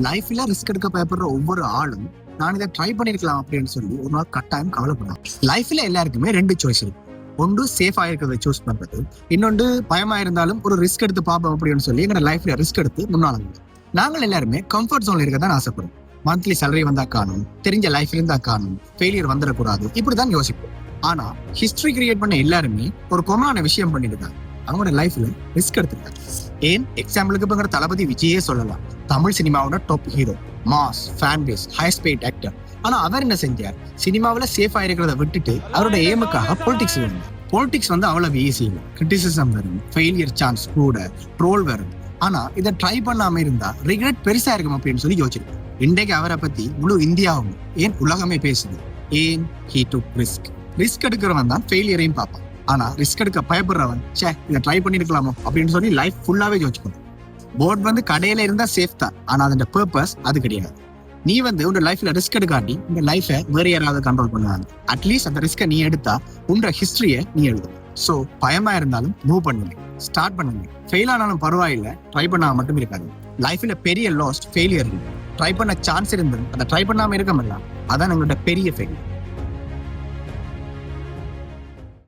லைஃப்ல ரிஸ்க் எடுக்க பயப்படுற ஒவ்வொரு ஆளும் நான் இதை ட்ரை பண்ணிருக்கலாம் அப்படின்னு சொல்லி ஒரு நாள் கட்டாயம் கவலைப்படுவாங்க. லைஃப்ல எல்லாருக்குமே ரெண்டு சாய்ஸ் இருக்கு. ஒன்று சேஃபா இருக்கிறத சூஸ் பண்றது, இன்னொன்று பயமா இருந்தாலும் ஒரு ரிஸ்க் எடுத்து பார்ப்போம் அப்படின்னு சொல்லி எங்க லைஃப்ல ரிஸ்க் எடுத்து முன்னாள் நாங்கள் எல்லாருமே கம்ஃபர்ட் ஜோன்ல இருக்க தான் ஆசைப்படுறோம். மந்த்லி சேலரி வந்தா காணும், தெரிஞ்ச லைஃப்ல இருந்தா காணும், ஃபெயிலியர் வந்துடக்கூடாது, இப்படிதான் யோசிப்போம். ஆனா ஹிஸ்டரி கிரியேட் பண்ண எல்லாருமே ஒரு காமனான விஷயம் பண்ணிருக்காங்க. அவங்களோட லைஃப்ல ரிஸ்க் எடுத்திருக்காங்க. ஏன் எக்ஸாம்பிளுக்கு இப்ப தளபதி விஜயே சொல்லலாம். தமிழ் சினிமாவோட top hero, mass, fan base, highest paid actor. ஆனா அவர் என்ன செஞ்சார்? சினிமாவில சேஃபா இருக்கிறத விட்டுட்டு அவரோட ஏமுக்காக பொலிட்டிக்ஸ் வந்தார். பொலிட்டிக்ஸ் அவ்வளவு ஈஸி இல்லை. கிரிட்டிசிசம் வரும், ஃபெயிலியர் சான்ஸ் கூட, ட்ரோல் வரும். ஆனா இதை ட்ரை பண்ணாம இருந்தா ரிக்ரெட் பெருசா இருக்கும் அப்படின்னு சொல்லி யோசிச்சிருக்கோம். இன்றைக்கு அவரை பத்தி முழு இந்தியாவும் ஏன் உலகமே பேசுது. ஏன் ஹீ டுக் ரிஸ்க். ரிஸ்க் எடுக்கிறவன் தான் ஃபெயிலியரையும் பார்ப்பான். ஆனா ரிஸ்க் எடுக்க பயப்படுறவன் இதை ட்ரை பண்ணிருக்கலாமோ அப்படின்னு சொல்லி லைஃப் ஃபுல்லாவே யோசிக்கணும். போர்ட் கடையில இருந்தா சேஃப் தான், ஆனா அதோட பர்பஸ் அது கிடையாது. நீ உங்க லைஃப்ல ரிஸ்க் எடுக்காட்டி உங்க லைஃபை வேற யாராவது கண்ட்ரோல் பண்ணுவாங்க. அட்லீஸ்ட் அந்த ரிஸ்கை நீ எடுத்தா உங்க ஹிஸ்டரியை நீ எழுதும். சோ பயமா இருந்தாலும் மூவ் பண்ணுங்க, ஸ்டார்ட் பண்ணுங்க. ஃபெயில் ஆனாலும் பரவாயில்ல, ட்ரை பண்ணாம மட்டும் இருக்காது. லைஃப்ல பெரிய லாஸ்ட் ஃபெயிலியர். ட்ரை பண்ண சான்ஸ் இருந்தும் அதை ட்ரை பண்ணாம இருக்க முடியல, அதான் உங்களோட பெரிய ஃபெயில்.